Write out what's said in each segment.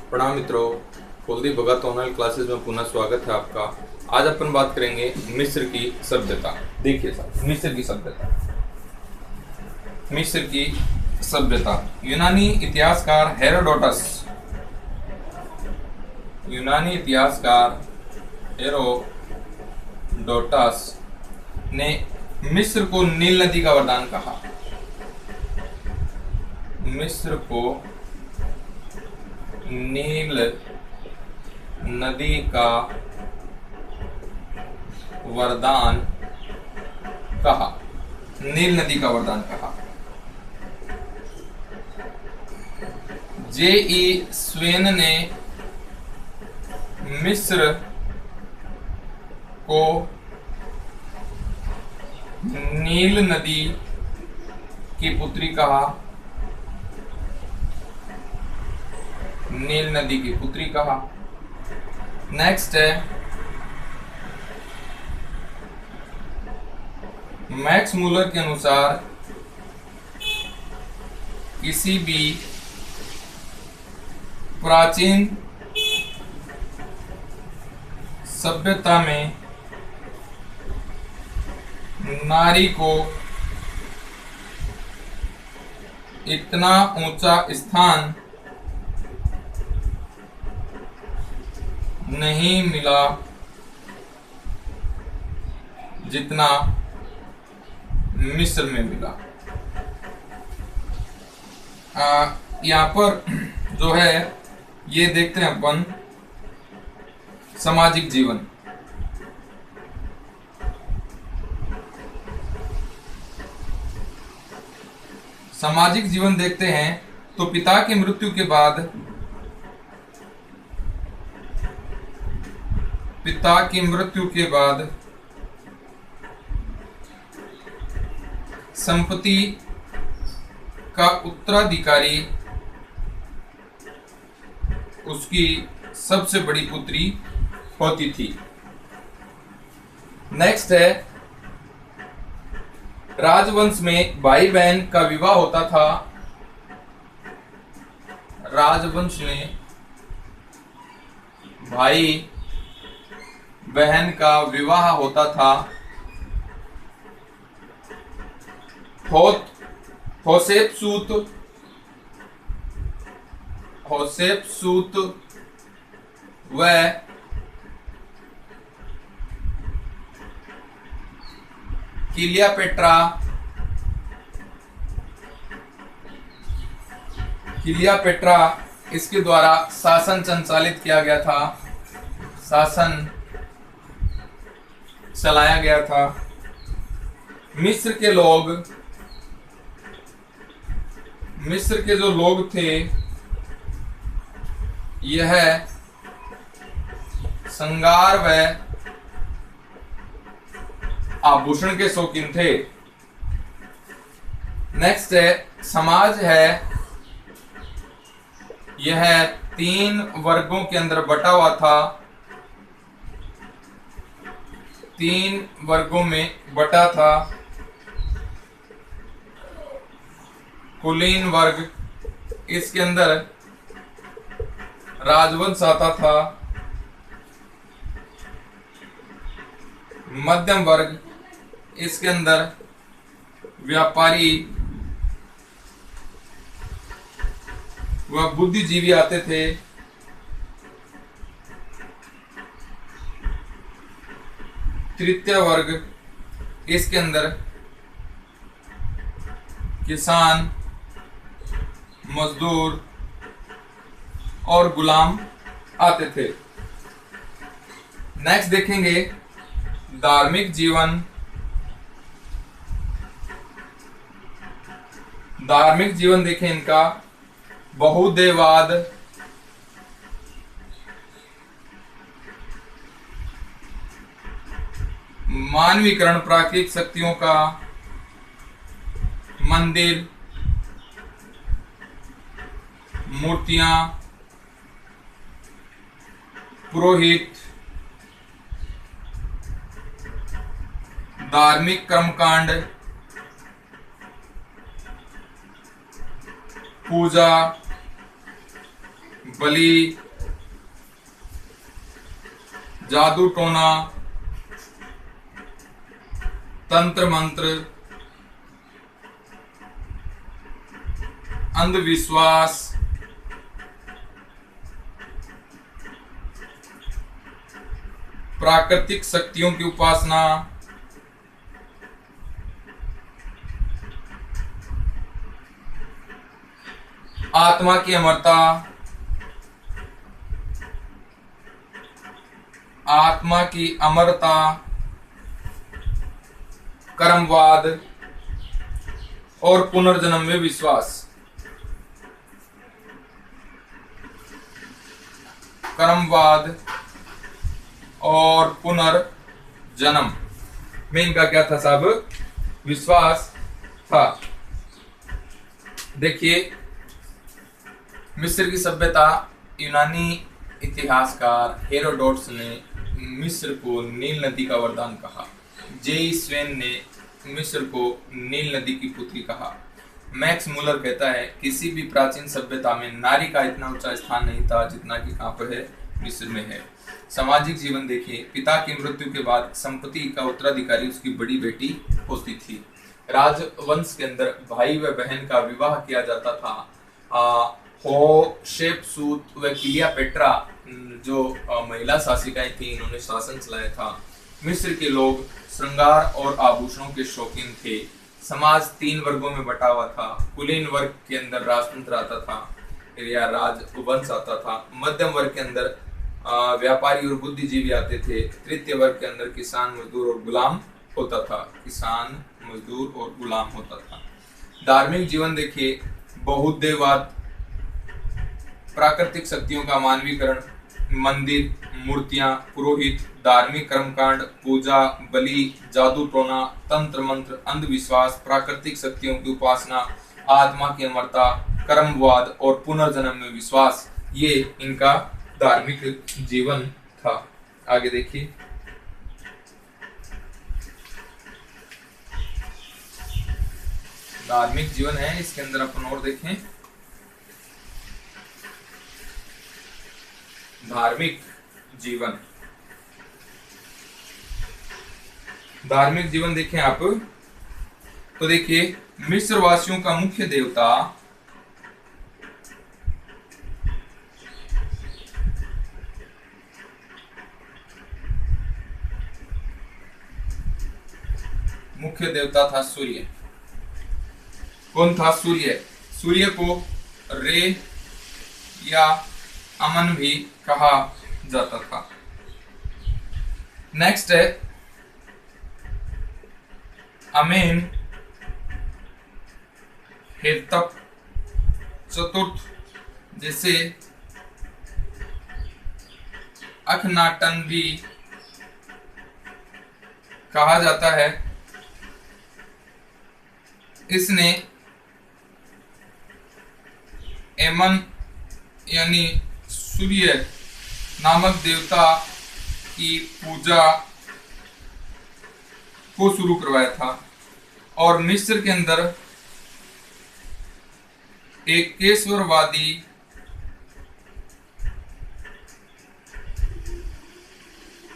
प्रणाम मित्रों, कुलदीप भगत online classes में पुनः स्वागत है आपका। आज अपन बात करेंगे मिस्र की सभ्यता। देखिए साहब, मिस्र की सभ्यता यूनानी इतिहासकार हेरोडोटस ने मिस्र को नील नदी का वरदान कहा। मिस्र को नील नदी का वरदान कहा। नील नदी का वरदान कहा। जे.ई. स्वेन ने मिस्र को नील नदी की पुत्री कहा। नील नदी की पुत्री कहा। नेक्स्ट है मैक्स मूलर के अनुसार किसी भी प्राचीन सभ्यता में नारी को इतना ऊंचा स्थान नहीं मिला जितना मिस्र में मिला। यहाँ पर जो है ये देखते हैं अपन सामाजिक जीवन। सामाजिक जीवन देखते हैं तो पिता की मृत्यु के बाद संपत्ति का उत्तराधिकारी उसकी सबसे बड़ी पुत्री होती थी। नेक्स्ट है राजवंश में भाई बहन का विवाह होता था। राजवंश में भाई बहन का विवाह होता था। होसेपसूत व किलियापेट्रा इसके द्वारा शासन संचालित किया गया था। शासन चलाया गया था। मिस्र के जो लोग थे यह श्रृंगार व आभूषण के शौकीन थे। नेक्स्ट है समाज है, यह 3 वर्गों के अंदर बटा हुआ था। 3 वर्गों में बटा था। कुलीन वर्ग, इसके अंदर राजवंश आता था। मध्यम वर्ग, इसके अंदर व्यापारी व बुद्धिजीवी आते थे। तृतीय वर्ग, इसके अंदर किसान, मजदूर और गुलाम आते थे। नेक्स्ट देखेंगे धार्मिक जीवन। धार्मिक जीवन देखें इनका बहुदेववाद, मानवीकरण, प्राकृतिक शक्तियों का मंदिर, मूर्तियां, पुरोहित, धार्मिक कर्मकांड, पूजा, बलि, जादू टोना, तंत्र मंत्र, अंधविश्वास, प्राकृतिक शक्तियों की उपासना, आत्मा की अमरता, आत्मा की अमरता, कर्मवाद और पुनर्जन्म में विश्वास। कर्मवाद और पुनर्जन्म में इनका क्या था साहब? विश्वास था। देखिए, मिस्र की सभ्यता, यूनानी इतिहासकार हेरोडोटस ने मिस्र को नील नदी का वरदान कहा। जे स्वेन ने मिस्र को नील नदी की पुत्री कहा। मैक्स मूलर कहता है किसी भी प्राचीन सभ्यता में नारी का इतना ऊंचा स्थान नहीं था जितना कि कहां पर है? मिस्र में है। सामाजिक जीवन देखिए, पिता की मृत्यु के बाद संपत्ति का उत्तराधिकारी उसकी बड़ी बेटी होती थी। राजवंश के अंदर भाई व बहन का विवाह किया जाता था। होशेपसूत व क्लियोपेट्रा जो महिला शासिकाएं थी, इन्होंने शासन चलाया था। मिस्र के लोग श्रृंगार और आभूषणों के शौकीन थे। समाज 3 वर्गों में बटा हुआ था। कुलीन वर्ग के अंदर राजतंत्र आता था या राजवंश आता था। मध्यम वर्ग के अंदर व्यापारी और बुद्धिजीवी आते थे। तृतीय वर्ग के अंदर किसान, मजदूर और गुलाम होता था। किसान, मजदूर और गुलाम होता था। धार्मिक जीवन देखिए, बहुदेववाद, प्राकृतिक शक्तियों का मानवीकरण, मंदिर, मूर्तियां, पुरोहित, धार्मिक कर्मकांड, पूजा, बलि, जादू टोना, तंत्र मंत्र, अंधविश्वास, प्राकृतिक शक्तियों की उपासना, आत्मा की अमरता, कर्मवाद और पुनर्जन्म में विश्वास, ये इनका धार्मिक जीवन था। आगे देखिए, धार्मिक जीवन है, इसके अंदर अपन और देखें। धार्मिक जीवन, धार्मिक जीवन देखें आप तो देखिए, मिस्र वासियों का मुख्य देवता था सूर्य। कौन था? सूर्य। सूर्य को रे या अमन भी कहा जाता था। नेक्स्ट है अमेन हेतप चतुर्थ, जिसे अखनाटन भी कहा जाता है। इसने एमन यानी सूर्य नामक देवता की पूजा को शुरू करवाया था और मिस्र के अंदर एक केशवरवादी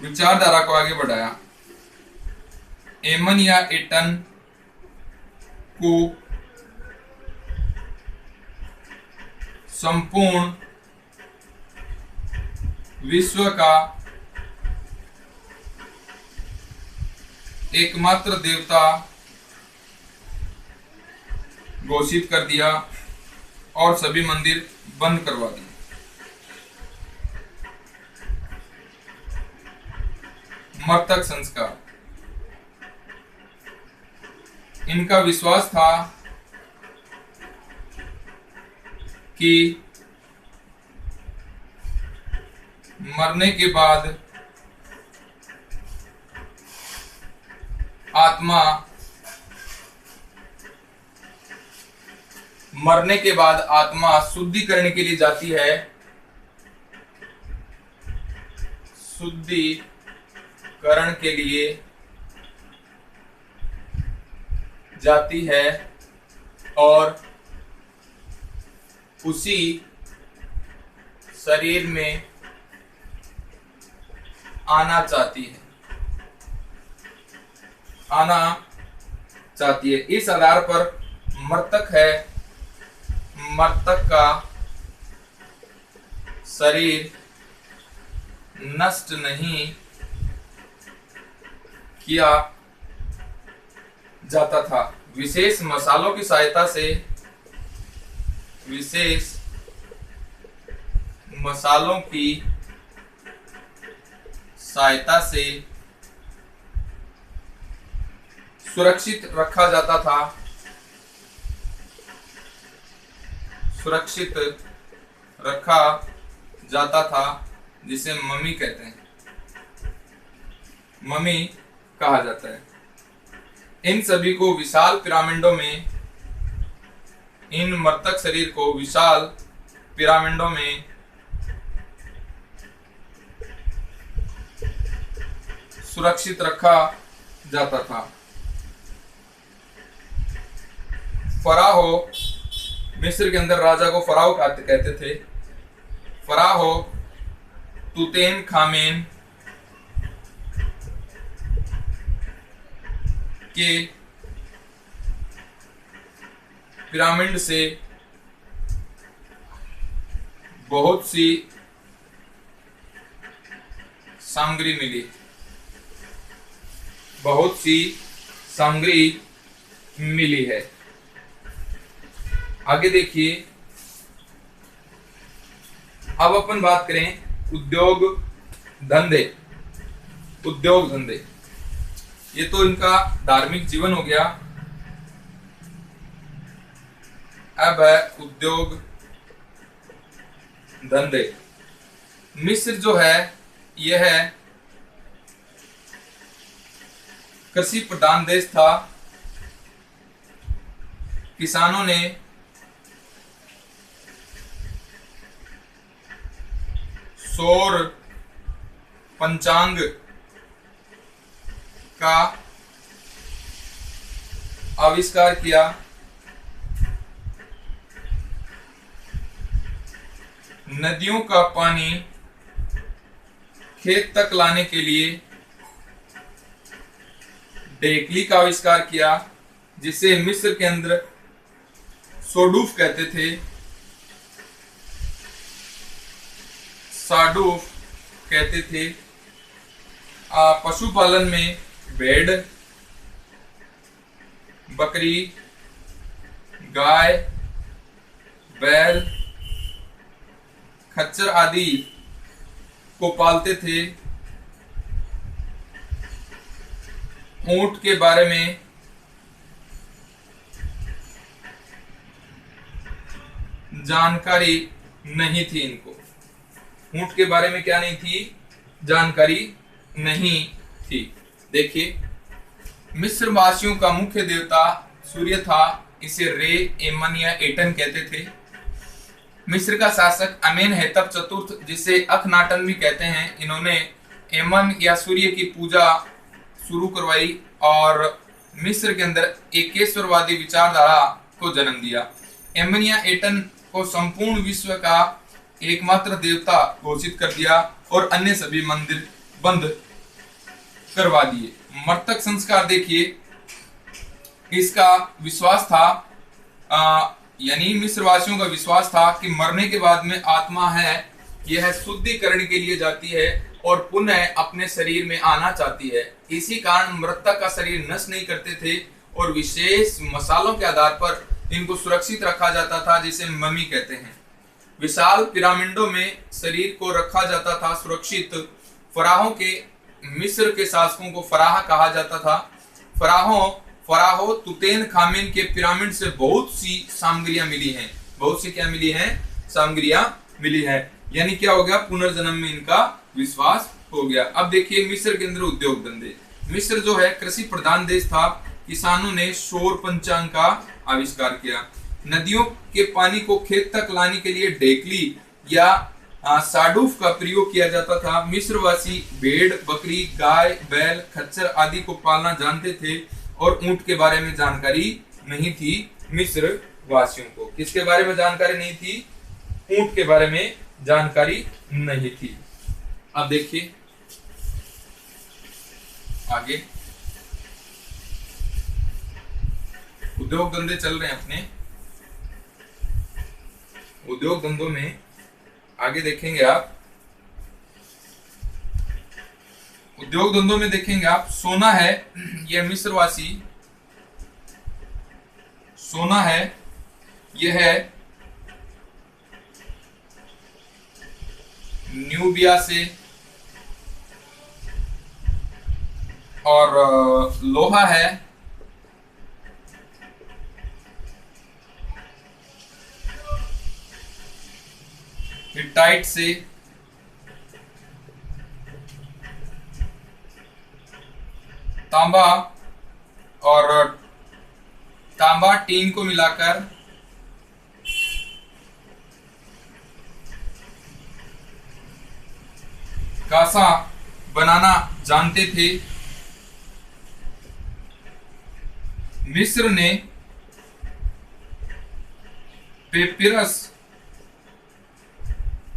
विचारधारा को आगे बढ़ाया। एमन या एटन को संपूर्ण विश्व का एकमात्र देवता घोषित कर दिया और सभी मंदिर बंद करवा दिए। मर्तक संस्कार, इनका विश्वास था कि मरने के बाद आत्मा शुद्धिकरण के लिए जाती है, शुद्धिकरण के लिए जाती है और उसी शरीर में आना चाहती है। इस आधार पर मृतक का शरीर नष्ट नहीं किया जाता था। विशेष मसालों की सहायता से सुरक्षित रखा जाता था जिसे मम्मी कहते हैं, मम्मी कहा जाता है। इन सभी को विशाल पिरामिडों में, इन मृतक शरीर को विशाल पिरामिडों में सुरक्षित रखा जाता था। फराहो, मिस्र के अंदर राजा को फराहो कहते थे। फराहो तुतनखामेन के पिरामिड से बहुत सी सामग्री मिली है। आगे देखिए, अब अपन बात करें उद्योग धंधे। ये तो इनका धार्मिक जीवन हो गया। अब है उद्योग धंधे। मिस्र जो है यह है कृषि प्रधान देश था। किसानों ने सौर पंचांग का आविष्कार किया। नदियों का पानी खेत तक लाने के लिए डेकली का आविष्कार किया, जिसे मिस्र के अंदर सोडूफ कहते थे। साडूफ कहते थे। पशुपालन में भेड़, बकरी, गाय, बैल, खच्चर आदि को पालते थे। ऊंट के बारे में जानकारी नहीं थी इनको। ऊंट के बारे में क्या नहीं थी? जानकारी नहीं थी। देखिए, मिस्र वासियों का मुख्य देवता सूर्य था। इसे रे, एमन या एटन कहते थे। मिस्र का शासक अमेनहेतप चतुर्थ, जिसे अखनाटन भी कहते हैं, इन्होंने एमन या सूर्य की पूजा शुरू करवाई और मिस्र के अंदर एकेश्वरवादी विचारधारा को जन्म दिया। एमन या एटन को संपूर्ण विश्व का एकमात्र देवता घोषित कर दिया और अन्य सभी मंदिर बंद करवा दिए। मृतक संस्कार देखिए, इसका विश्वास था, यानी मिस्र वासियों का विश्वास था कि मरने के बाद में आत्मा है, यह शुद्धिकरण के लिए जाती है और पुनः अपने शरीर में आना चाहती है। इसी कारण मृतक का शरीर नष्ट नहीं करते थे और विशेष मसालों के आधार पर इनको सुरक्षित रखा जाता था, जिसे मम्मी कहते हैं। विशाल पिरामिडों में शरीर को रखा जाता था सुरक्षित। फराहों के, मिस्र के शासकों को फराह कहा जाता था। फराहो तुतनखामेन के पिरामिड से बहुत सी सामग्रियां मिली हैं। बहुत सी क्या मिली हैं? सामग्रियां मिली हैं। यानी क्या हो गया? पुनर्जन्म में इनका विश्वास हो गया। अब देखिए मिस्र के अंदर उद्योग धंधे। मिस्र जो है कृषि प्रधान देश था। किसानों ने सौर पंचांग का आविष्कार किया। नदियों के पानी को खेत तक लाने के लिए डेकली या साडूफ का प्रयोग किया जाता था। मिस्रवासी भेड़, बकरी, गाय, बैल, खच्चर आदि को पालना जानते थे और ऊंट के बारे में जानकारी नहीं थी। मिस्र वासियों को किसके बारे में जानकारी नहीं थी? ऊंट के बारे में जानकारी नहीं थी। अब देखिए आगे, उद्योग धंधे चल रहे हैं अपने। उद्योग धंधों में आगे देखेंगे आप, उद्योग धंधों में देखेंगे आप, सोना है, यह मिस्रवासी सोना है, यह है न्यूबिया से, और लोहा है हिट्टाइट से, तांबा और तांबा टीन को मिलाकर कांसा बनाना जानते थे। मिस्र ने पेपिरस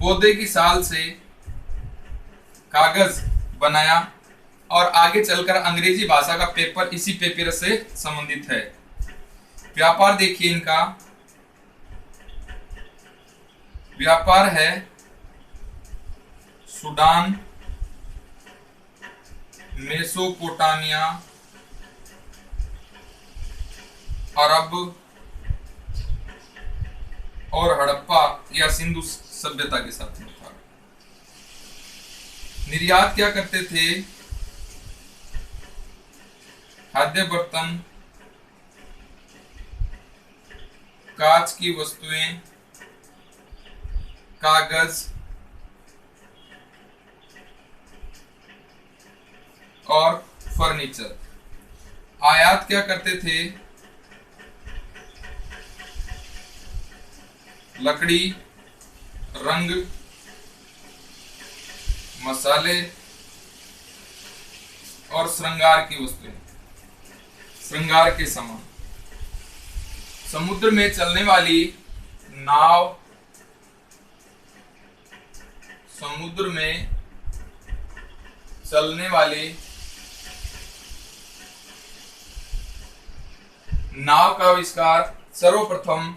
पौधे की साल से कागज बनाया, और आगे चलकर अंग्रेजी भाषा का पेपर इसी पेपिरस से संबंधित है। व्यापार देखिए इनका, व्यापार है सूडान, मेसोपोटामिया, अरब और हड़प्पा या सिंधु सभ्यता के साथ में था। निर्यात क्या करते थे? खाद्य बर्तन, कांच की वस्तुएं, कागज और फर्नीचर। आयात क्या करते थे? लकड़ी, रंग, मसाले और श्रृंगार की वस्तुएं, श्रृंगार के सामान। समुद्र में चलने वाली नाव, समुद्र में चलने वाली नाव का आविष्कार सर्वप्रथम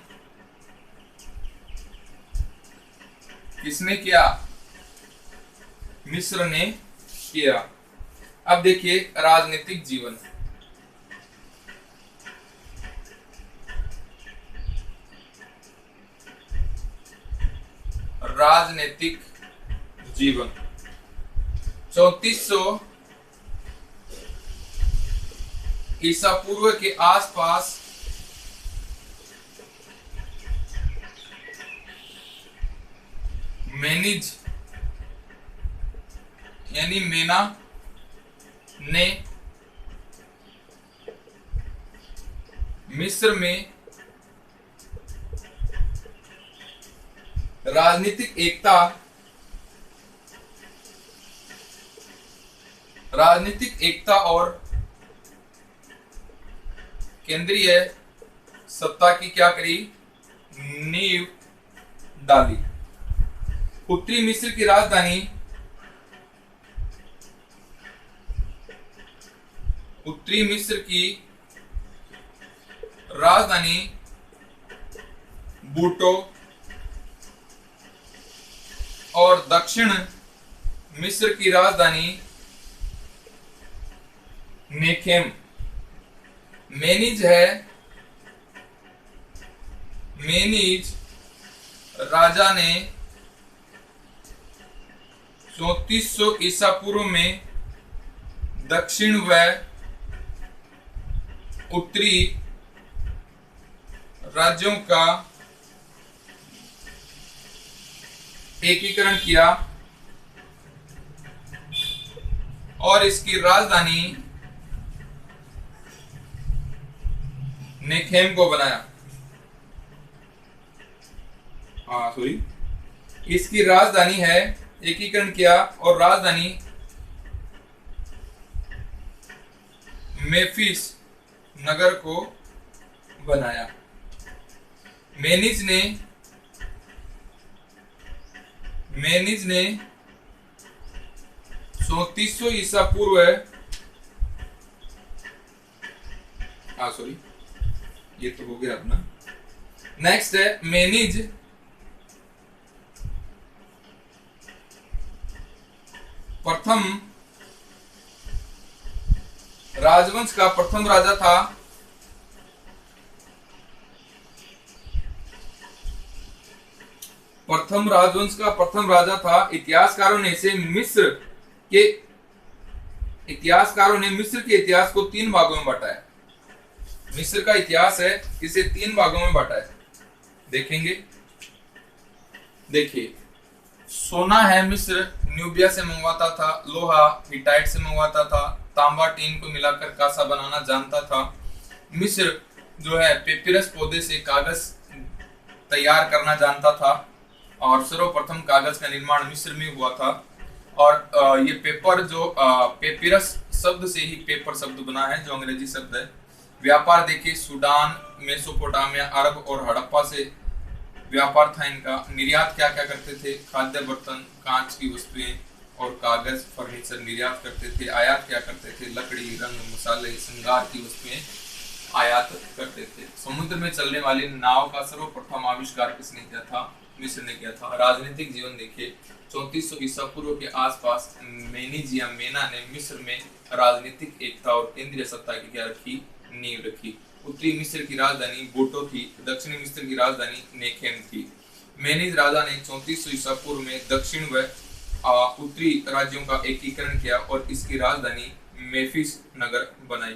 किसने किया? मिस्र ने किया। अब देखिए राजनीतिक जीवन। राजनीतिक जीवन 3400 ईसा पूर्व के आसपास मेनिज यानी मेना ने मिस्र में राजनीतिक एकता और केंद्रीय सत्ता की क्या करी? नींव डाली। उत्तरी मिस्र की राजधानी बूटो और दक्षिण मिस्र की राजधानी नेखेम। मेनिज राजा ने 3400 ईसा पूर्व में दक्षिण व उत्तरी राज्यों का एकीकरण किया और इसकी राजधानी नेखेम को बनाया। इसकी राजधानी है, एकीकरण किया और राजधानी मेफिस नगर को बनाया। मेनिज ने मेनिज ने 3400 ईसा पूर्व, सॉरी ये तो हो गया अपना। नेक्स्ट है मेनिज प्रथम राजवंश का प्रथम राजा था। प्रथम राजवंश का प्रथम राजा था। इतिहासकारों ने मिस्र के इतिहास को 3 भागों में बांटा है। मिस्र का इतिहास है, इसे 3 भागों में बांटा है। देखेंगे, देखिए, सोना है मिस्र न्यूबिया से मंगवाता था, लोहा हिटाइट से मंगवाता था, तांबा टीन को मिलाकर कासा बनाना जानता था। मिस्र जो है पेपिरस पौधे से कागज तैयार करना जानता था और सर्वप्रथम कागज का निर्माण मिस्र में हुआ था। और ये पेपर जो पेपिरस शब्द से ही पेपर शब्द बना है, जो अंग्रेजी शब्द है। व्यापार देखिए, सूडान, मेसोपोटामिया, अरब और हड़प्पा से व्यापार था इनका। निर्यात क्या क्या करते थे? खाद्य बर्तन, कांच की वस्तुएं और कागज, फर्नीचर निर्यात करते थे। आयात क्या करते थे? लकड़ी, रंग, मसाले, श्रृंगार की वस्तुएं आयात करते थे। समुद्र में चलने वाली नाव का सर्वप्रथम आविष्कार किसने किया था? मिस्र ने किया था। राजनीतिक जीवन देखिए, 3400 ईसा पूर्व के आसपास मेनिज या मेना ने मिस्र में राजनीतिक एकता और केंद्रीय सत्ता की क्या रखी? नींव रखी। उत्तरी मिस्र की राजधानी बोटो थी, दक्षिणी मिस्र की राजधानी नेखेम थी। मेनिज राजा ने 3400 ईसा पूर्व में दक्षिण व उत्तरी राज्यों का एकीकरण किया और इसकी राजधानी मेफिस नगर बनाई।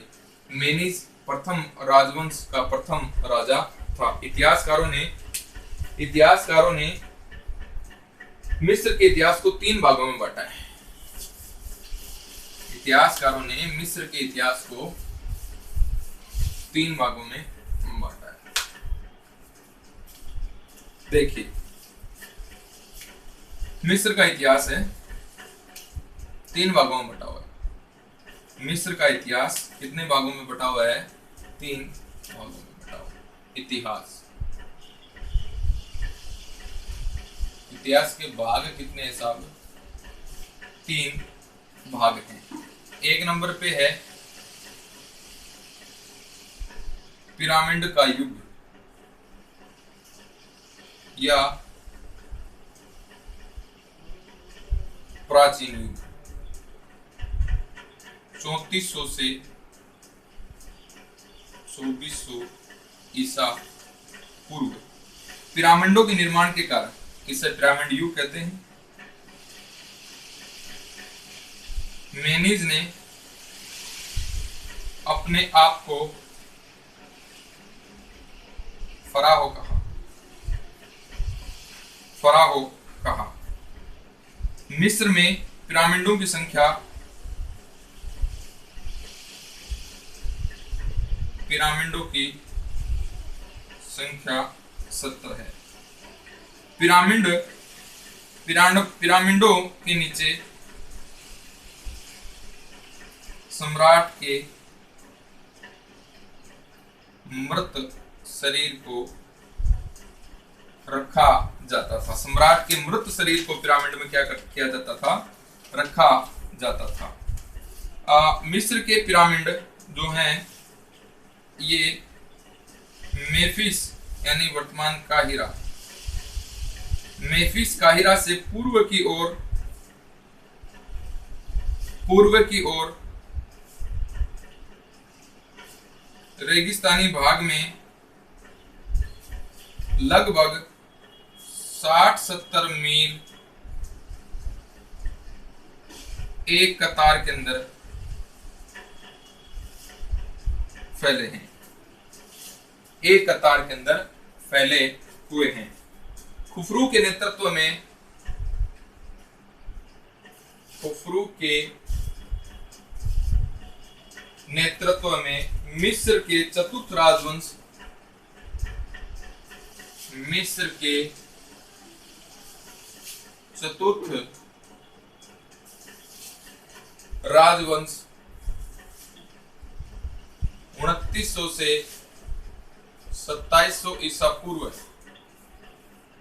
मेनिज प्रथम राजवंश का प्रथम राजा था। इतिहासकारों ने मिस्र के इतिहास को 3 भागों में बांटा है। इतिहासकारों ने मिस्र के इतिहास को 3 भागों में बांटा है। देखिए, मिस्र का इतिहास है 3 भागों में बटा हुआ है। मिस्र का इतिहास कितने भागों में बटा हुआ है? 3 भागों में बटा हुआ है। इतिहास के भाग कितने हैं साहब? 3 भाग हैं। 1 नंबर पे है पिरामिड का युग या प्राचीन युग, 3400 से 2400 ईसा पूर्व। पिरामिडों के निर्माण के कारण इसे पिरामिड युग कहते हैं। मेनिज ने अपने आप को फराहो कहा। मिस्र में पिरामिडों की संख्या 70 है। पिरामिडों के नीचे सम्राट के मृत शरीर को रखा जाता था। सम्राट के मृत शरीर को पिरामिड में क्या किया जाता था? रखा जाता था। मिस्र के पिरामिड जो हैं ये मेफिस यानी वर्तमान काहिरा, मेफिस काहिरा से पूर्व की ओर रेगिस्तानी भाग में लगभग 60-70 मील एक कतार के अंदर फैले हैं। एक कतार के अंदर फैले हुए हैं। खुफरू के नेतृत्व में मिस्र के चतुर्थ राजवंश 2900 से 2700 ईसा पूर्व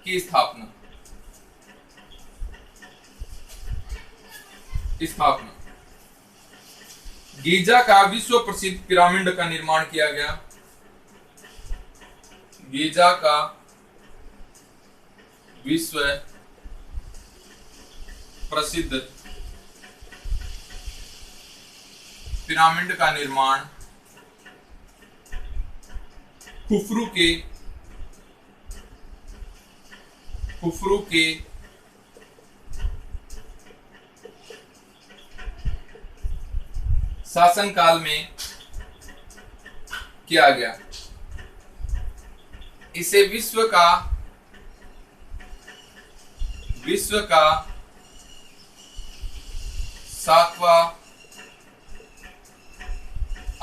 की स्थापना स्थापना। गीजा का विश्व प्रसिद्ध पिरामिड का निर्माण किया गया। गीजा का विश्व प्रसिद्ध पिरामिड का निर्माण खुफरू के शासनकाल में किया गया। इसे विश्व का सातवां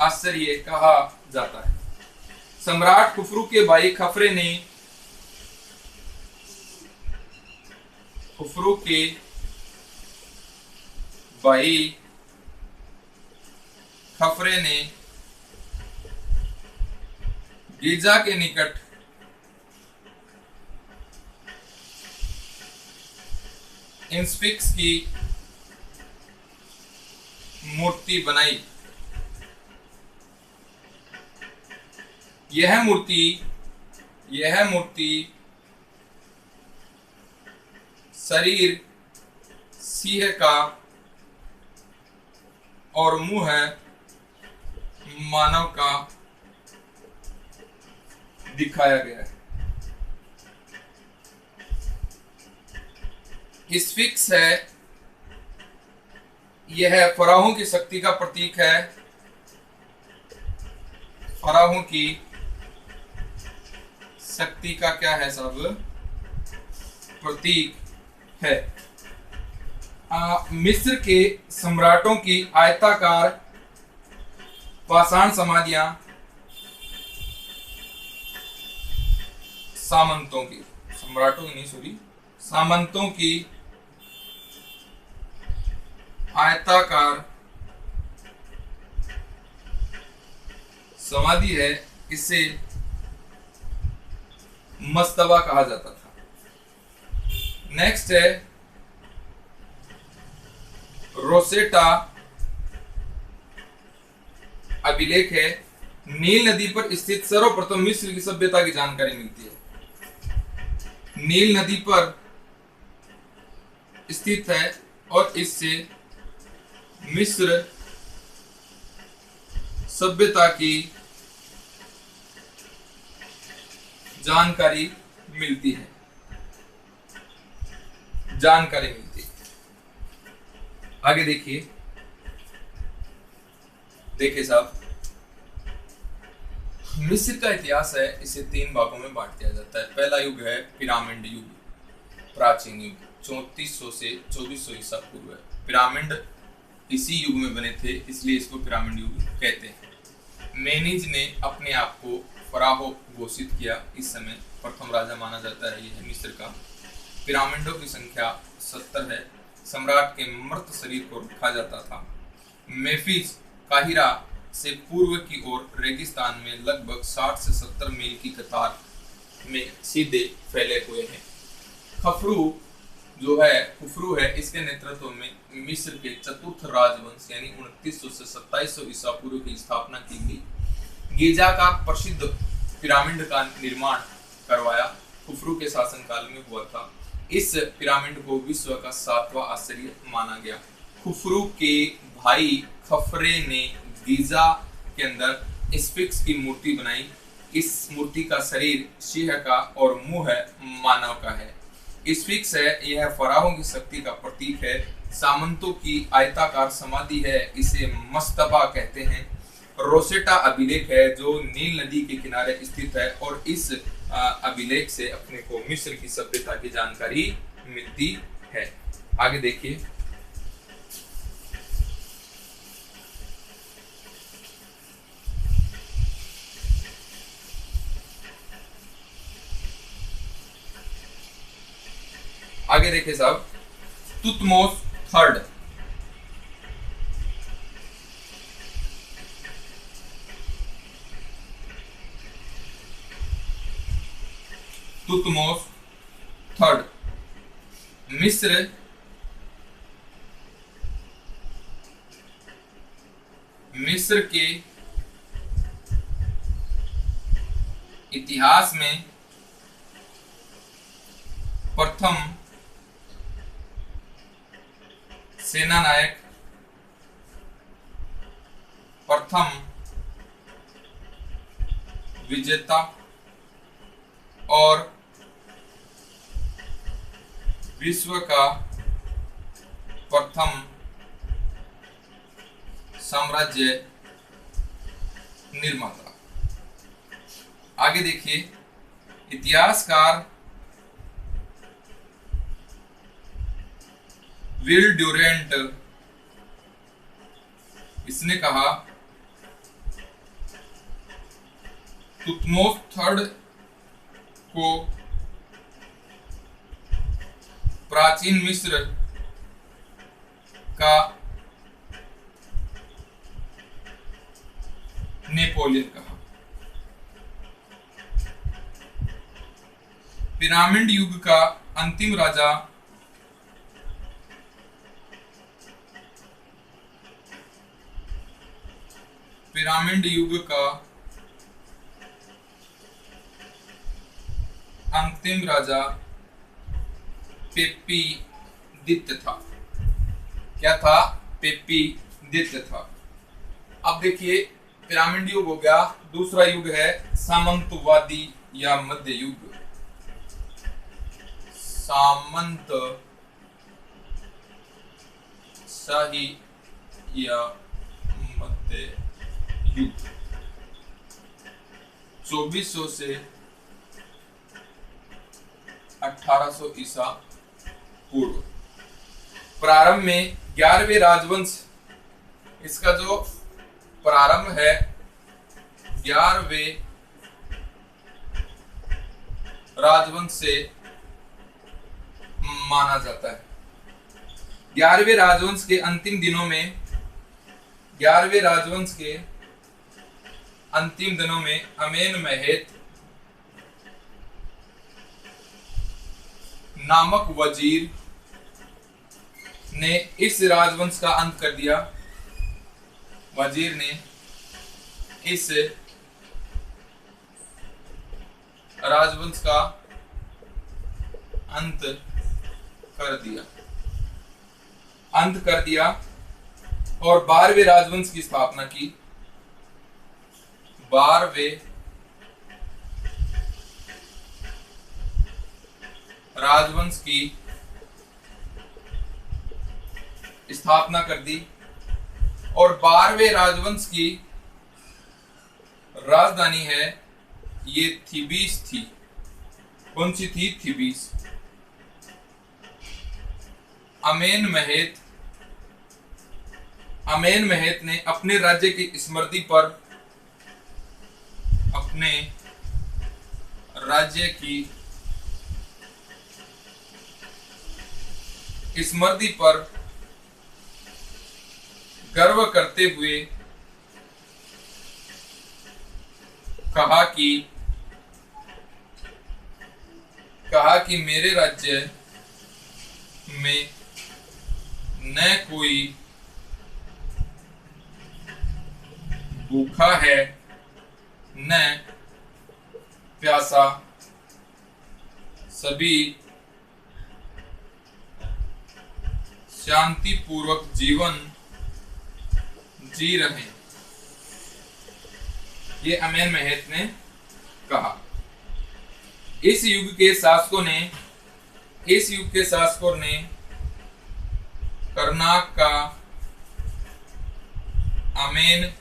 आश्चर्य कहा जाता है। सम्राट खुफरू के भाई खफरे ने गीजा के निकट स्फिंक्स की मूर्ति बनाई। यह मूर्ति शरीर सिंह का और मुंह मानव का दिखाया गया है। स्फिंक्स है, यह फराहों की शक्ति का प्रतीक है। फराहों की शक्ति का क्या है सब? प्रतीक है। मिस्र के सम्राटों की आयताकार पाषाण समाधियां सामंतों की आयताकार समाधि है। इसे मस्तबा कहा जाता था। नेक्स्ट है रोसेटा अभिलेख है। नील नदी पर स्थित सर्वप्रथम मिस्र की सभ्यता की जानकारी मिलती है। नील नदी पर स्थित है और इससे मिस्र सभ्यता की जानकारी मिलती है। आगे देखिए साहब, मिस्र का इतिहास है, इसे 3 भागों में बांट दिया जाता है। पहला युग है पिरामिड युग, प्राचीन युग 3400 से 2400 ईसा पूर्व है। पिरामिड इसी युग में बने थे, इसलिए इसको पिरामिड युग कहते हैं। मेनिज ने अपने आप को फराहो घोषित किया। इस समय प्रथम राजा माना जाता है। यह है मिस्र का। पिरामिडों की संख्या 70 है। सम्राट के मृत शरीर को रखा जाता था। मेफिस काहिरा से पूर्व की ओर रेगिस्तान में लगभग 60 से 70 मील की कतार में सीधे फैले हुए हैं। खुफरू है, इसके नेतृत्व में मिस्र के चतुर्थ राजवंश यानी 2900 से 2700 ईसा पूर्व की स्थापना की गई। गीजा का प्रसिद्ध पिरामिड का निर्माण करवाया खुफरू के शासनकाल में हुआ था। इस पिरामिड को विश्व का 7वां आश्चर्य माना गया। खुफरू के भाई खफरे ने गीजा के अंदर स्फिंक्स की मूर्ति बनाई। इस मूर्ति का शरीर सिंह का और मुंह मानव का है। स्फिंक्स है, यह फराहों की शक्ति का प्रतीक है। सामंतों की आयताकार समाधि है, इसे मस्तबा कहते हैं। रोसेटा अभिलेख है जो नील नदी के किनारे स्थित है और इस अभिलेख से अपने को मिस्र की सभ्यता की जानकारी मिलती है। आगे देखिए, साहब, तुतमोस थर्ड। तुतमोस थर्ड मिस्र मिस्र के इतिहास में प्रथम सेना नायक, प्रथम विजेता और विश्व का प्रथम साम्राज्य निर्माता। आगे देखिए, इतिहासकार विल ड्यूरेंट इसने कहा तुतमोस III को प्राचीन मिस्र का नेपोलियन कहा। पिरामिड युग का अंतिम राजा पिरामिड युग का अंतिम राजा पेप्पीदित्य था। क्या था? पेप्पीदित्य था। अब देखिए, पिरामिड युग हो गया। दूसरा युग है सामंतवादी या मध्य युग। सामंत शाही या मध्य युग 2400 से 1800 ईसा पूर्व। प्रारंभ में 11वें राजवंश, इसका जो प्रारंभ है 11वें राजवंश से माना जाता है। 11वें राजवंश के अंतिम दिनों में 11वें राजवंश के अंतिम दिनों में अमेनमेहेत नामक वजीर ने इस राजवंश का अंत कर दिया। वजीर ने इस राजवंश का अंत कर दिया और 12वें राजवंश की स्थापना की। 12वें राजवंश की स्थापना कर दी और 12वें राजवंश की राजधानी है ये थीबीस थी। कौन सी थी? थीबीस। अमेनमेहेत ने अपने राज्य की स्मृति पर अपने राज्य की स्मृति पर गर्व करते हुए कहा कि मेरे राज्य में न कोई भूखा है न प्यासा, सभी शांतिपूर्वक जीवन जी रहे। ये अमेनमेहेत ने कहा। इस युग के शासकों ने कर्नाक का अमेन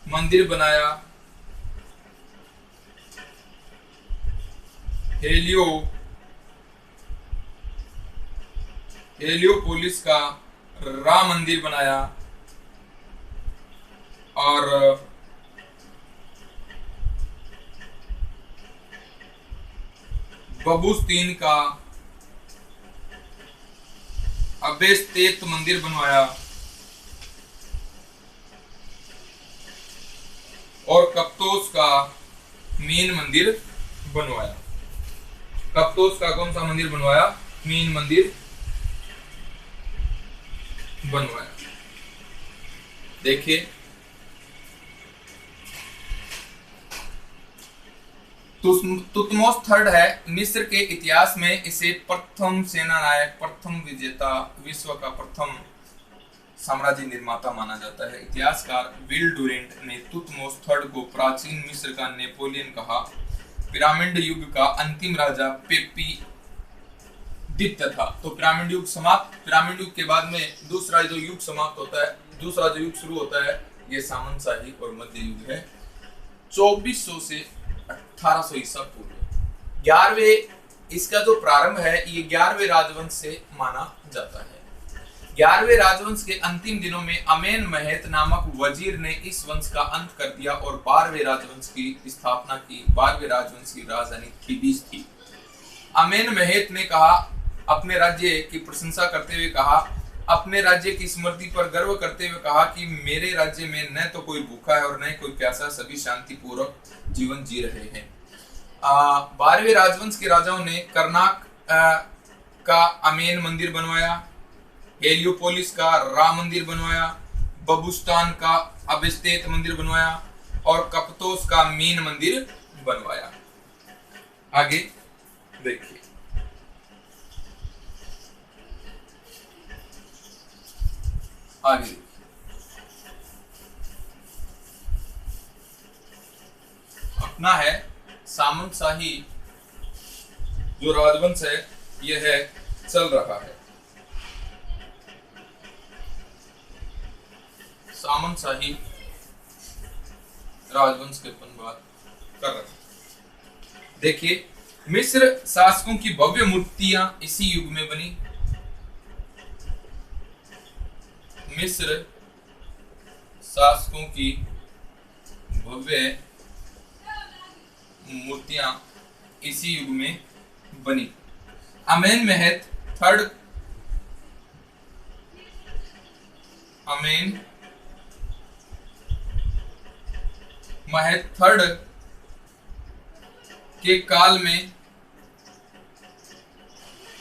मंदिर बनाया। हेलियोपोलिस का रा मंदिर बनाया और बबूस्तीन का अबेस्तेत मंदिर बनवाया और कप्तोस का मीन मंदिर बनवाया। कप्तोस का कौन सा मंदिर बनवाया? मीन मंदिर बनवाया। देखिए, तुतमोस थर्ड है। मिस्र के इतिहास में इसे प्रथम सेना नायक, प्रथम विजेता, विश्व का प्रथम साम्राज्य निर्माता माना जाता है। इतिहासकार विल डुरेंट ने तुतमोस थर्ड को प्राचीन मिस्र का नेपोलियन कहा। पिरामिड युग का अंतिम राजा पेपी द्वितीय था। तो पिरामिड युग समाप्त, पिरामिड युग के बाद में दूसरा जो युग समाप्त होता है, दूसरा जो युग शुरू होता है, ये सामंतशाही और मध्य युग है, 2400 से 1800 ईसा पूर्व। 11वें इसका जो प्रारंभ है ये 11वें राजवंश से माना जाता है। 11वें राजवंश के अंतिम दिनों में अमेन महत नामक वजीर ने इस वंश का अंत कर दिया और 12वें राजवंश की स्थापना की। 12वें राजवंश की राजधानी थीबिस थी। अमेन महत ने कहा, अपने राज्य की प्रशंसा करते हुए कहा, अपने राज्य की स्मृति पर गर्व करते हुए कहा कि मेरे राज्य में न तो कोई भूखा है और न कोई प्यासा, सभी शांतिपूर्वक जीवन जी रहे हैं। 12वें राजवंश के राजाओं ने करनाक का अमेन मंदिर बनवाया, हेलियोपोलिस का रा मंदिर बनवाया, बबुस्तान का अबेस्तेत मंदिर बनवाया और कप्तोस का मीन मंदिर बनवाया। आगे देखिए, आगे अपना है सामंतशाही जो राजवंश है, यह है चल रहा है। सामंतशाही राजवंश के अपन बात कर रहे हैं। देखिए, मिस्र शासकों की भव्य मूर्तियां इसी युग में बनी। मिस्र शासकों की भव्य मूर्तियां इसी युग में बनी। अमेन महत थर्ड, अमेन महत थर्ड के काल में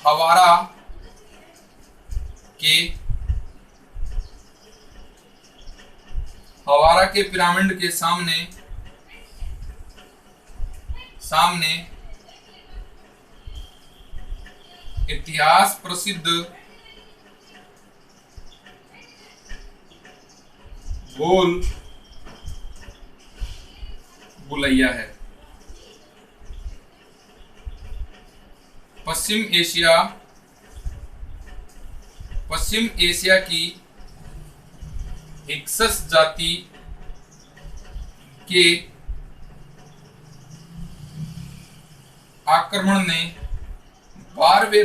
हवारा के पिरामिड के सामने इतिहास प्रसिद्ध गोल गुलैया है। पश्चिम एशिया की हिक्सस जाति के आक्रमण ने 12वें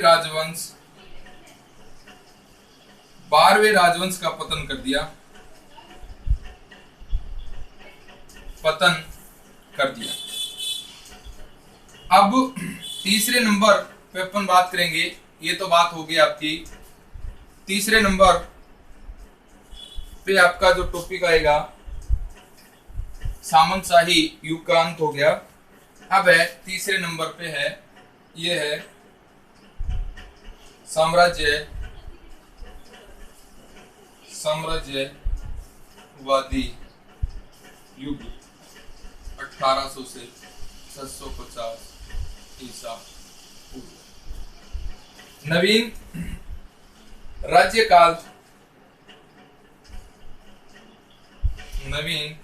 राजवंश का पतन कर दिया। अब तीसरे नंबर पे अपन बात करेंगे। ये तो बात होगी आपकी। तीसरे नंबर पे आपका जो टॉपिक आएगा, सामंतशाही युग का अंत हो गया। अब है तीसरे नंबर पे है, ये है साम्राज्यवादी युग 1800 से 650 ईसा पूर्व। नवीन राज्यकाल, नवीन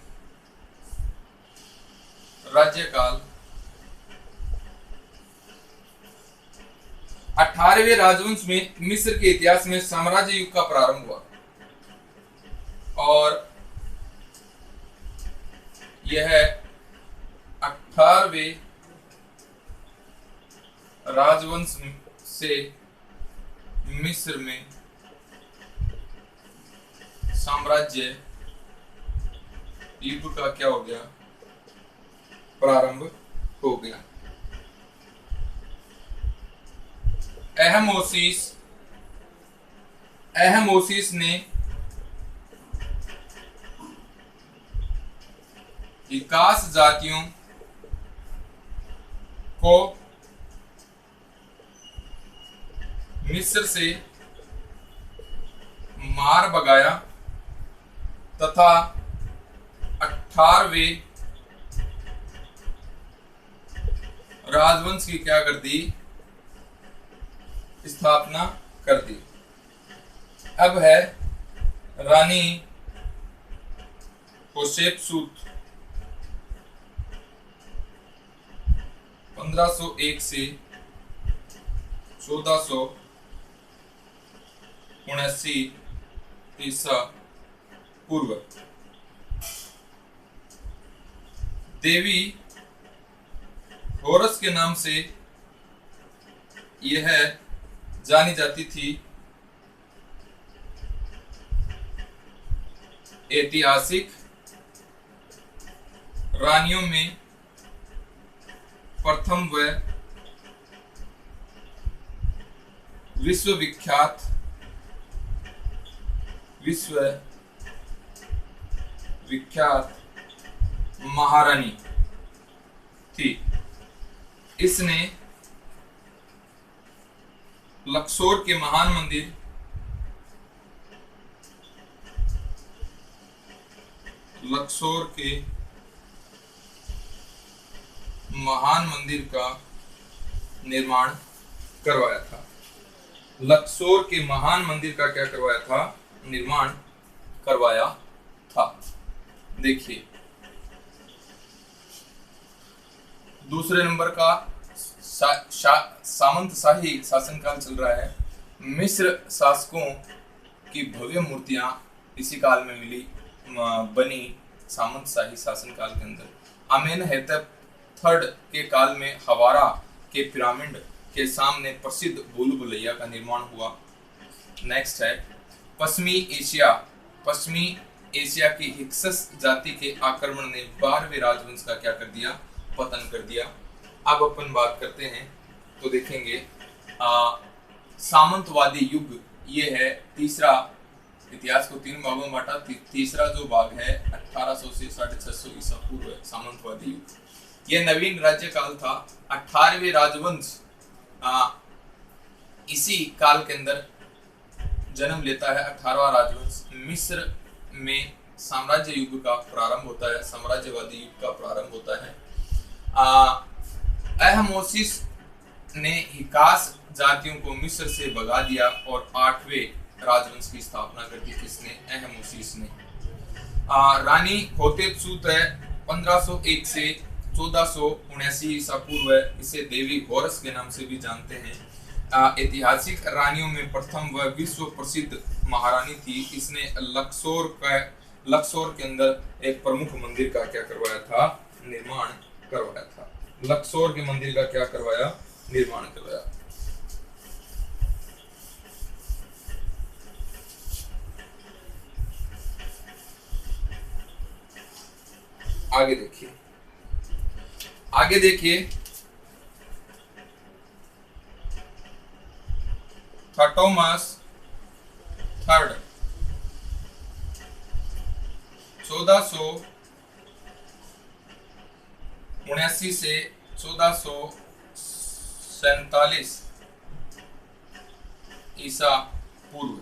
राज्यकाल 18वें राजवंश में मिस्र के इतिहास में साम्राज्य युग का प्रारंभ हुआ और यह 18वें राजवंश से मिस्र में साम्राज्य युग का क्या हो गया, प्रारंभ हो गया। अहमोसिस ने विकास जातियों को मिस्र से मार भगाया तथा 18वें राजवंश की क्या कर दी, स्थापना कर दी। अब है रानी होशेपसूत 1501 से 1479 ईसा पूर्व। देवी होरस के नाम से यह जानी जाती थी। ऐतिहासिक रानियों में प्रथम व विश्वविख्यात महारानी थी। इसने लक्सोर के महान मंदिर का निर्माण करवाया था। लक्सोर के महान मंदिर का क्या करवाया था, निर्माण करवाया था। देखिए दूसरे नंबर का सामंतशाही शासनकाल चल रहा है। मिस्र शासकों की भव्य मूर्तियां इसी काल में बनी सामंतशाही शासनकाल के अंदर। आमेनहेतप थर्ड के काल में हवारा के पिरामिड के सामने प्रसिद्ध भूल भुलैया का निर्माण हुआ। नेक्स्ट है पश्चिमी एशिया की हिक्सस जाति के आक्रमण ने 12वें राजवंश का क्या कर दिया, पतन कर दिया। अब अपन बात करते हैं तो देखेंगे सामंतवादी युग, ये है तीसरा। इतिहास को 3 भागों में बांटा। तीसरा जो भाग है 1800 से 650 ईसा पूर्व, सामंतवादी युग। यह नवीन राज्य काल था। 18वें राजवंश इसी काल के अंदर जन्म लेता है। 18वां राजवंश मिस्र में साम्राज्य युग का प्रारंभ होता है, साम्राज्यवादी युग का प्रारंभ होता है। अहमोसिस ने हिकास जातियों को मिस्र से भगा दिया और 8वें राजवंश की स्थापना कर दी। किसने? अहमोसिस ने। रानी होतेपसूत है 1501 से 1479 ईसा पूर्व। इसे देवी होरस के नाम से भी जानते हैं। ऐतिहासिक रानियों में प्रथम व विश्व प्रसिद्ध महारानी थी। इसने लक्सोर के अंदर एक प्रमुख मंदिर का क्या करवाया था, निर्माण करवाया था। लक्सोर के मंदिर का क्या करवाया, निर्माण करवाया। आगे देखिए थॉटोमस थर्ड 1479 से 1447 ईसा पूर्व।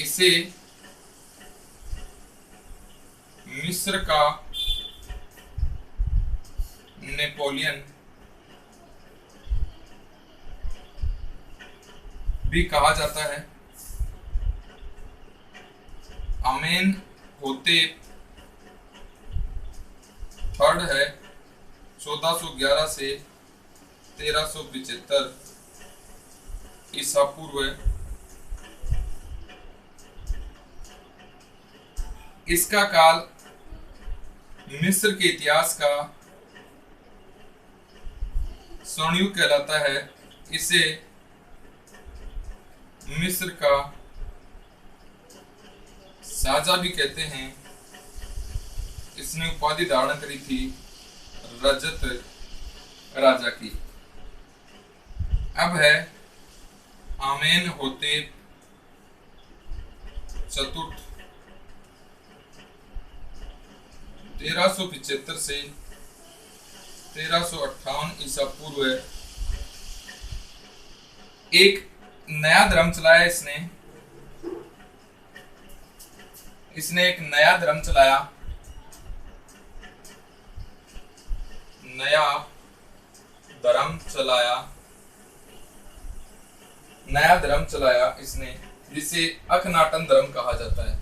इसे मिस्र का नेपोलियन भी कहा जाता है। आमेनहोतेप थर्ड है 1411 से 1375 ईसा पूर्व। इसका काल मिस्र के इतिहास का स्वर्णयुग कहलाता है। इसे मिस्र का शाहजहां भी कहते हैं। इसने उपाधि धारण करी थी रजत राजा की। अब है आमेनहोतेप चतुर्थ 1375 से 1358 ईसा पूर्व। एक नया धर्म चलाया इसने। इसने एक नया धर्म चलाया, नया धर्म चलाया इसने, जिसे अखनाटन धर्म कहा जाता है।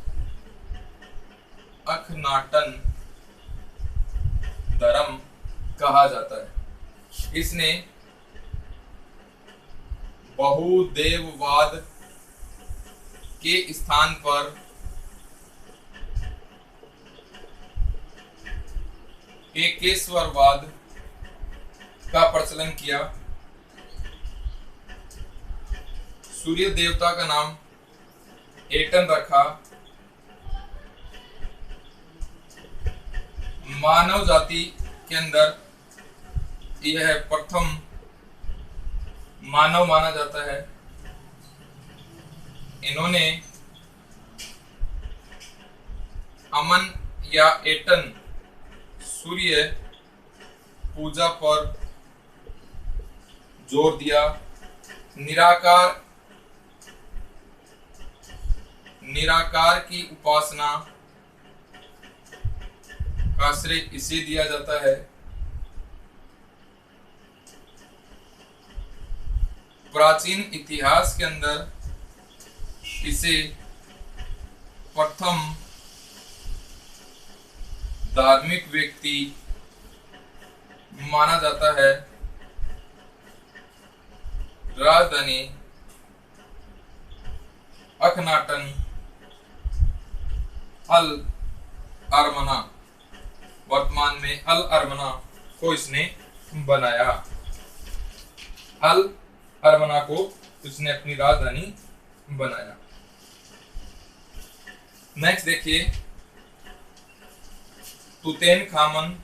अखनाटन धर्म कहा जाता है। इसने बहुदेववाद के स्थान पर एकेश्वरवाद का प्रचलन किया। सूर्य देवता का नाम एटन रखा। मानव जाति के अंदर यह प्रथम मानव माना जाता है। इन्होंने अमन या एटन सूर्य पूजा पर जोर दिया। निराकार की उपासना का श्रेय इसे दिया जाता है। प्राचीन इतिहास के अंदर इसे प्रथम धार्मिक व्यक्ति माना जाता है। राजधानी अखनाटन अल अरमना, वर्तमान में अल अरमना को इसने बनाया। अल अरमना को उसने अपनी राजधानी बनाया। नेक्स्ट देखिए, तुतनखामन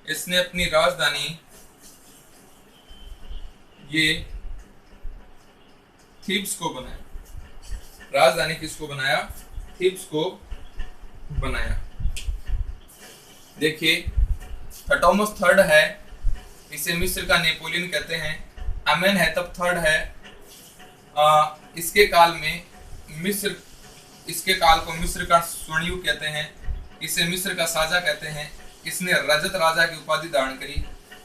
इसने अपनी राजधानी ये थीब्स को बनाया। राजधानी किसको बनाया? थीब्स को बनाया। देखिए, थटोमस थर्ड है, इसे मिस्र का नेपोलियन कहते हैं। अमेनहेतप थर्ड है, इसके काल को मिस्र का स्वर्णयुग कहते हैं। इसे मिस्र का साजा कहते हैं। इसने रजत राजा की उपाधि धारण करी।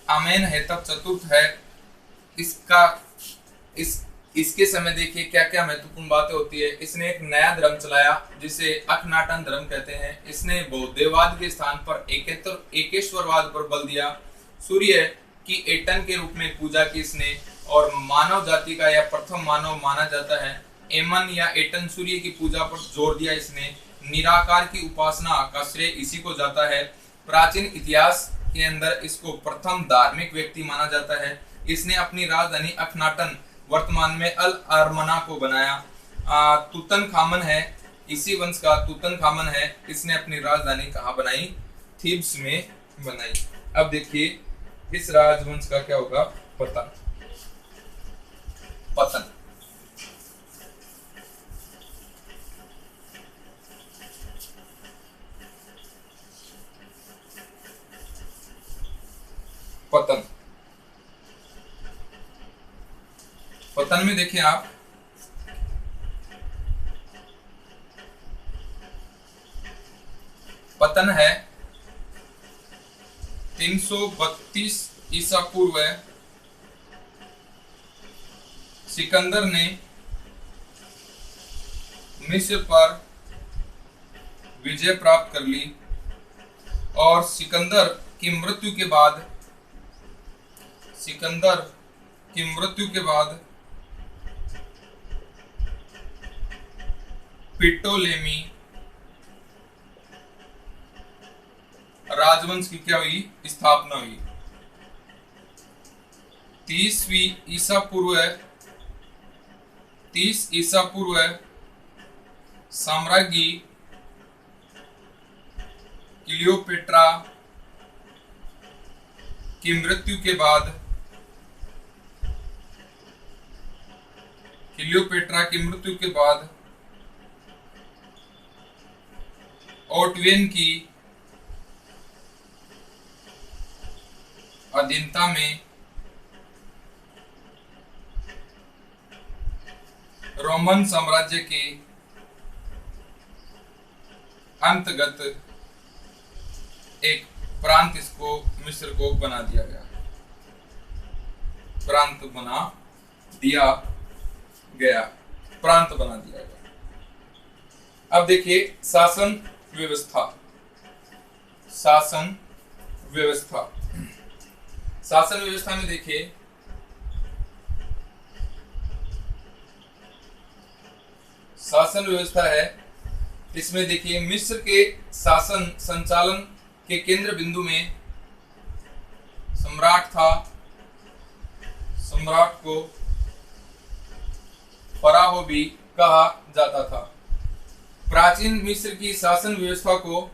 अमेनहेतप चतुर्थ है, इसके समय देखिए क्या क्या महत्वपूर्ण बातें होती है। इसने एक नया धर्म चलाया जिसे अखनाटन धर्म कहते हैं। इसने बहुदेववाद के स्थान पर एकेश्वरवाद पर बल दिया। सूर्य की एटन के रूप में पूजा की इसने, और मानव जाति का यह प्रथम मानव माना जाता है। एमन या एटन सूर्य की पूजा पर जोर दिया इसने। निराकार की उपासना का श्रेय इसी को जाता है। प्राचीन इतिहास के अंदर इसको प्रथम धार्मिक व्यक्ति माना जाता है। इसने अपनी राजधानी अखनाटन, वर्तमान में अल अरमना को बनाया। तुतनखामन है, इसी वंश का तुतनखामन है। इसने अपनी राजधानी कहाँ बनाई? थीब्स में बनाई। अब देखिए इस राजवंश का क्या होगा? पतन। पतन में देखिए आप, पतन है 332 ईसा पूर्व। सिकंदर ने मिस्र पर विजय प्राप्त कर ली, और सिकंदर की मृत्यु के बाद पिटोलेमी राजवंश की क्या हुई? स्थापना हुई। 30 ईसा पूर्व साम्राज्ञी क्लियोपेट्रा की मृत्यु के बाद ओटवेन की अधीनता में रोमन साम्राज्य के अंतर्गत एक प्रांत इसको मिस्र को बना दिया गया, प्रांत बना दिया गया। अब देखिए शासन व्यवस्था। शासन व्यवस्था में देखिए शासन व्यवस्था है, इसमें देखिए मिस्र के शासन संचालन के केंद्र बिंदु में सम्राट था। सम्राट को फराहो भी कहा जाता था। प्राचीन मिस्र की शासन व्यवस्था को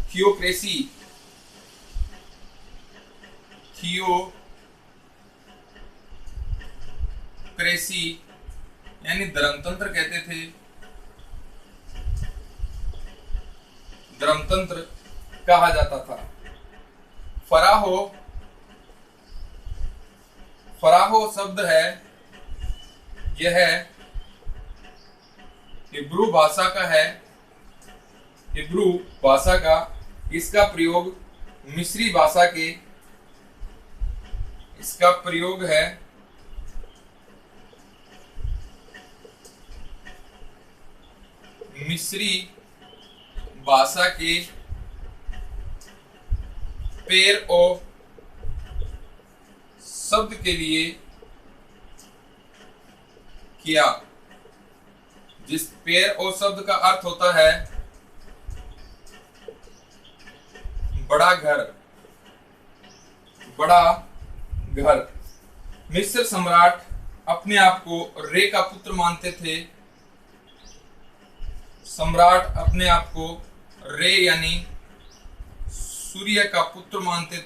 थियोक्रेसी यानी धर्मतंत्र कहते थे। धर्मतंत्र कहा जाता था। फराहो शब्द है, यह हिब्रू भाषा का इसका प्रयोग मिस्री भाषा के मिस्री भाषा के पेर ओ शब्द के लिए किया, जिस पेर ओ शब्द का अर्थ होता है बड़ा घर। मिस्र सम्राट अपने आप को रे का पुत्र मानते थे। सम्राट अपने आप को रे यानी सूर्य का पुत्र मानते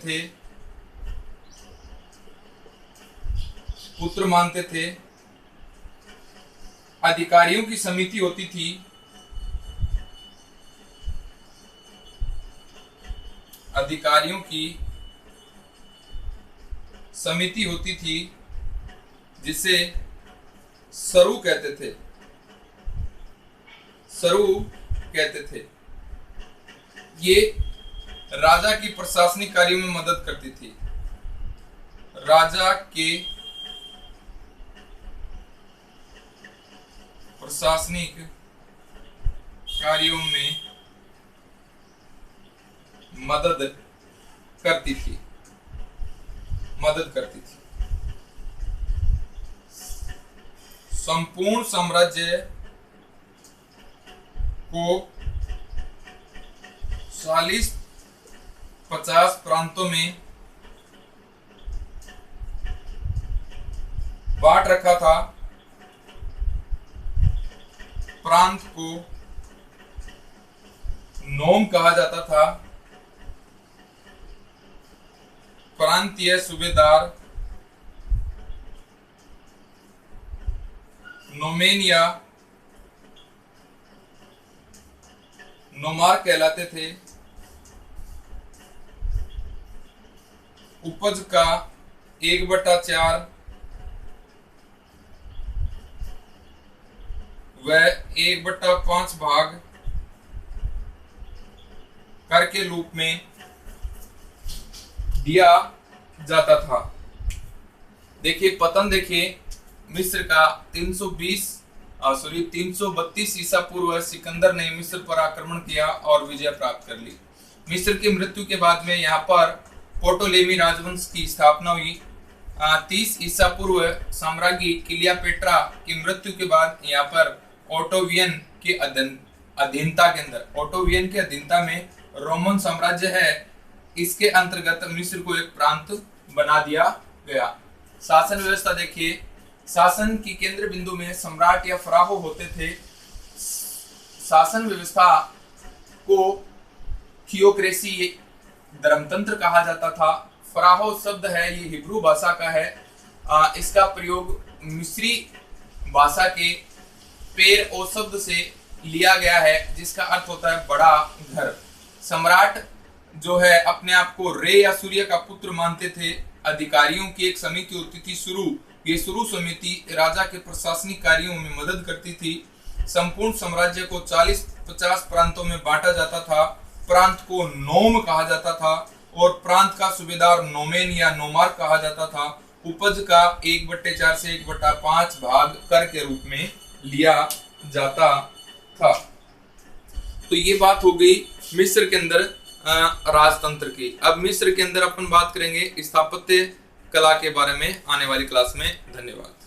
थे। अधिकारियों की समिति होती थी। जिसे सरू कहते थे। ये राजा की प्रशासनिक कार्यों में मदद करती थी। राजा के प्रशासनिक कार्यों में मदद करती थी। संपूर्ण साम्राज्य को 40-50 प्रांतों में बांट रखा था। प्रांत को नोम कहा जाता था। प्रांतीय सूबेदार नोमेन या नोमार कहलाते थे। उपज का 1/4 व 1/5 भाग कर के रूप में दिया जाता था। देखिए पतन देखिए मिस्र का 332 ईसा पूर्व सिकंदर ने मिस्र पर आक्रमण किया और विजय प्राप्त कर ली। मिस्र की मृत्यु के बाद में यहाँ पर पोटोलेमी राजवंश की स्थापना हुई। 30 ईसा पूर्व साम्राज्ञी क्लियोपेट्रा की मृत्यु के बाद यहाँ पर ओटोवियन के अधीनता में रोमन साम्राज्य है, इसके अंतर्गत मिस्र को एक प्रांत बना दिया गया। शासन व्यवस्था देखिए, शासन की केंद्र बिंदु में सम्राट या फराहो होते थे। शासन व्यवस्था को थियोक्रेसी धर्मतंत्र कहा जाता था। फराहो शब्द है, ये हिब्रू भाषा का है। इसका प्रयोग मिस्री भाषा के पेर ओ शब्द से लिया गया है, जिसका अर्थ होता है बड़ा घर। सम्राट जो है अपने आप को रे या सूर्य का पुत्र मानते थे। अधिकारियों की एक समिति होती थी शुरू, ये शुरू समिति राजा के प्रशासनिक कार्यों में मदद करती थी। संपूर्ण साम्राज्य को 40-50 प्रांतों में बांटा जाता था। प्रांत को नोम कहा जाता था और प्रांत का सूबेदार नोमेन या नोमार कहा जाता था। उपज का 1/4 से 1/5 भाग कर के रूप में लिया जाता था। तो ये बात हो गई मिस्र के अंदर राजतंत्र की। अब मिस्र के अंदर अपन बात करेंगे स्थापत्य कला के बारे में आने वाली क्लास में। धन्यवाद।